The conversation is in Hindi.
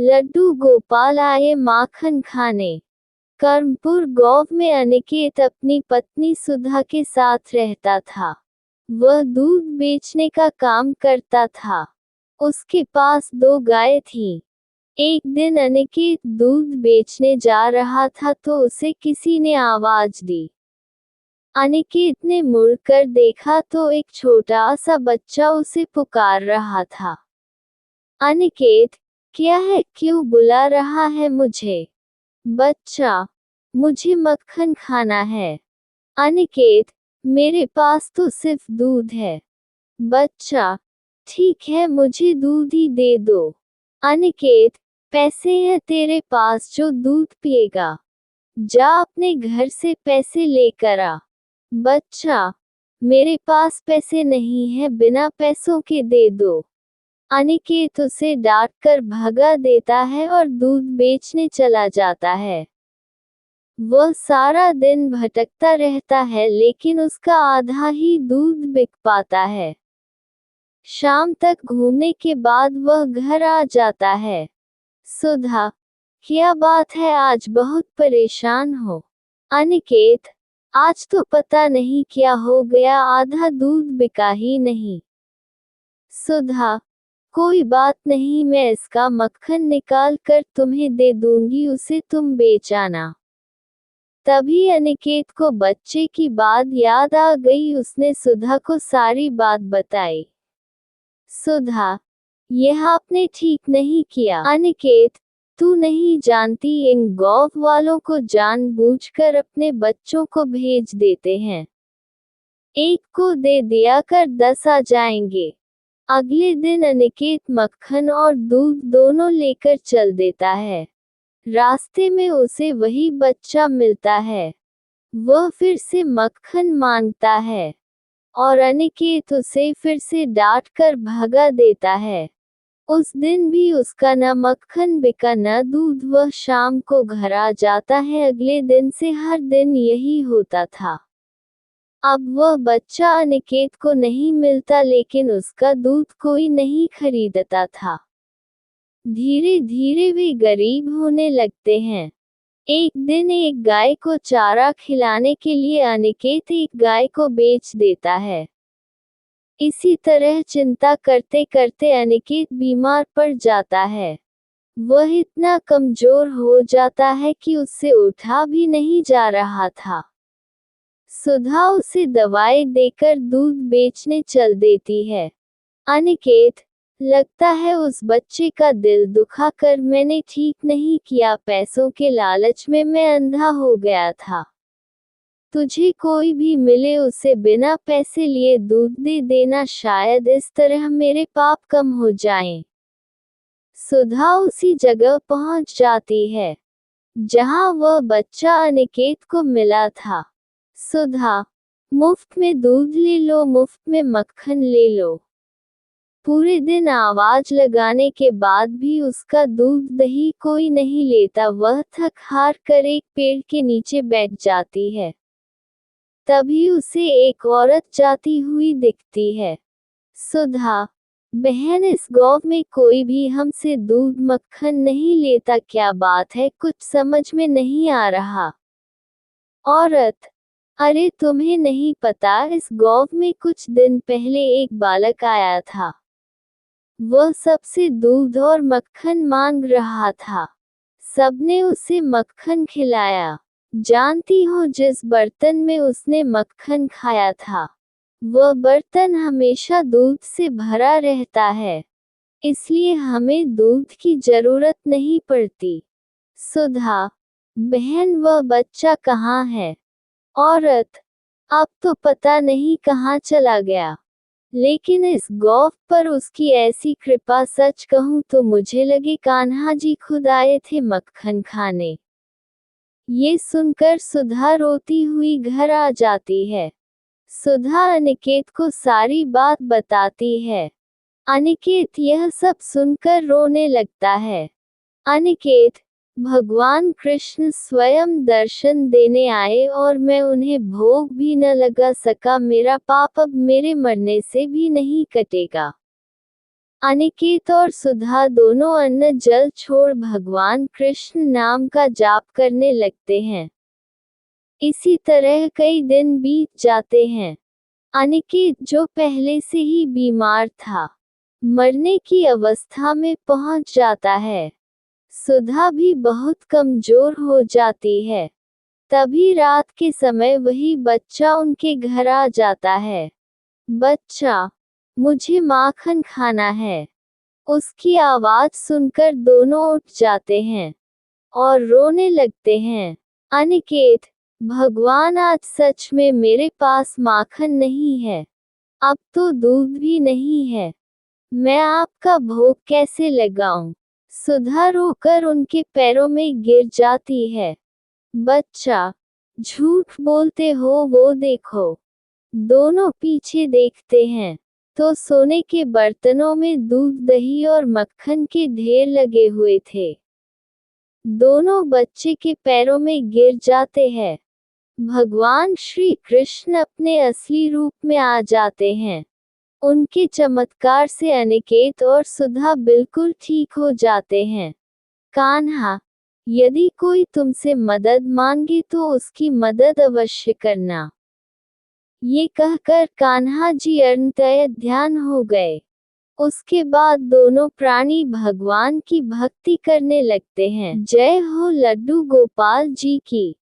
लड्डू गोपाल आए माखन खाने। कर्मपुर गांव में अनिकेत अपनी पत्नी सुधा के साथ रहता था। वह दूध बेचने का काम करता था। उसके पास 2 गायें थीं। एक दिन अनिकेत दूध बेचने जा रहा था तो उसे किसी ने आवाज दी। अनिकेत ने मुड़कर देखा तो एक छोटा सा बच्चा उसे पुकार रहा था। अनिकेत, क्या है, क्यों बुला रहा है मुझे? बच्चा, मुझे मक्खन खाना है। अनिकेत, मेरे पास तो सिर्फ दूध है। बच्चा, ठीक है, मुझे दूध ही दे दो। अनिकेत, पैसे हैं तेरे पास जो दूध पिएगा? जा अपने घर से पैसे लेकर आ। बच्चा, मेरे पास पैसे नहीं है, बिना पैसों के दे दो। अनिकेत उसे डांटकर भगा देता है और दूध बेचने चला जाता है। वह सारा दिन भटकता रहता है लेकिन उसका आधा ही दूध बिक पाता है। शाम तक घूमने के बाद वह घर आ जाता है। सुधा, क्या बात है, आज बहुत परेशान हो? अनिकेत, आज तो पता नहीं क्या हो गया, आधा दूध बिका ही नहीं। सुधा, कोई बात नहीं, मैं इसका मक्खन निकाल कर तुम्हें दे दूंगी, उसे तुम बेच आना। तभी अनिकेत को बच्चे की बात याद आ गई। उसने सुधा को सारी बात बताई। सुधा, यह आपने ठीक नहीं किया। अनिकेत, तू नहीं जानती, इन गांव वालों को जानबूझकर अपने बच्चों को भेज देते हैं। एक को दे दिया कर 10 आ जाएंगे। अगले दिन अनिकेत मक्खन और दूध दोनों लेकर चल देता है। रास्ते में उसे वही बच्चा मिलता है। वह फिर से मक्खन मांगता है और अनिकेत उसे फिर से डांट कर भगा देता है। उस दिन भी उसका न मक्खन बिका न दूध। वह शाम को घर आ जाता है। अगले दिन से हर दिन यही होता था। अब वह बच्चा अनिकेत को नहीं मिलता लेकिन उसका दूध कोई नहीं खरीदता था। धीरे धीरे वे गरीब होने लगते हैं। एक दिन एक गाय को चारा खिलाने के लिए अनिकेत एक गाय को बेच देता है। इसी तरह चिंता करते करते अनिकेत बीमार पड़ जाता है। वह इतना कमजोर हो जाता है कि उससे उठा भी नहीं जा रहा था। सुधा उसे दवाई देकर दूध बेचने चल देती है। अनिकेत, लगता है उस बच्चे का दिल दुखा कर मैंने ठीक नहीं किया। पैसों के लालच में मैं अंधा हो गया था। तुझे कोई भी मिले उसे बिना पैसे लिए दूध दे देना, शायद इस तरह मेरे पाप कम हो जाएं। सुधा उसी जगह पहुंच जाती है जहां वह बच्चा अनिकेत को मिला था। सुधा, मुफ्त में दूध ले लो, मुफ्त में मक्खन ले लो। पूरे दिन आवाज लगाने के बाद भी उसका दूध दही कोई नहीं लेता। वह थक हार कर एक पेड़ के नीचे बैठ जाती है। तभी उसे एक औरत जाती हुई दिखती है। सुधा, बहन, इस गांव में कोई भी हमसे दूध मक्खन नहीं लेता, क्या बात है, कुछ समझ में नहीं आ रहा। औरत, अरे तुम्हें नहीं पता, इस गांव में कुछ दिन पहले एक बालक आया था। वह सबसे दूध और मक्खन मांग रहा था। सबने उसे मक्खन खिलाया। जानती हो, जिस बर्तन में उसने मक्खन खाया था वह बर्तन हमेशा दूध से भरा रहता है, इसलिए हमें दूध की जरूरत नहीं पड़ती। सुधा, बहन, वह बच्चा कहाँ है? औरत, अब तो पता नहीं कहाँ चला गया, लेकिन इस गांव पर उसकी ऐसी कृपा, सच कहूँ तो मुझे लगे कान्हा जी खुद आए थे मक्खन खाने। ये सुनकर सुधा रोती हुई घर आ जाती है। सुधा अनिकेत को सारी बात बताती है। अनिकेत यह सब सुनकर रोने लगता है। अनिकेत, भगवान कृष्ण स्वयं दर्शन देने आए और मैं उन्हें भोग भी न लगा सका। मेरा पाप अब मेरे मरने से भी नहीं कटेगा। अनिकेत और सुधा दोनों अन्न जल छोड़ भगवान कृष्ण नाम का जाप करने लगते हैं। इसी तरह कई दिन बीत जाते हैं। अनिकेत, जो पहले से ही बीमार था, मरने की अवस्था में पहुंच जाता है। सुधा भी बहुत कमजोर हो जाती है। तभी रात के समय वही बच्चा उनके घर आ जाता है। बच्चा, मुझे माखन खाना है। उसकी आवाज सुनकर दोनों उठ जाते हैं और रोने लगते हैं। अनिकेत, भगवान, आज सच में मेरे पास माखन नहीं है। अब तो दूध भी नहीं है। मैं आपका भोग कैसे लगाऊं? सुधा रोकर उनके पैरों में गिर जाती है। बच्चा, झूठ बोलते हो, वो देखो। दोनों पीछे देखते हैं तो सोने के बर्तनों में दूध, दही और मक्खन के ढेर लगे हुए थे। दोनों बच्चे के पैरों में गिर जाते हैं। भगवान श्री कृष्ण अपने असली रूप में आ जाते हैं। उनके चमत्कार से अनिकेत और सुधा बिल्कुल ठीक हो जाते हैं। कान्हा, यदि कोई तुमसे मदद मांगे तो उसकी मदद अवश्य करना। ये कहकर कान्हा जी अंततः ध्यान हो गए। उसके बाद दोनों प्राणी भगवान की भक्ति करने लगते हैं। जय हो लड्डू गोपाल जी की।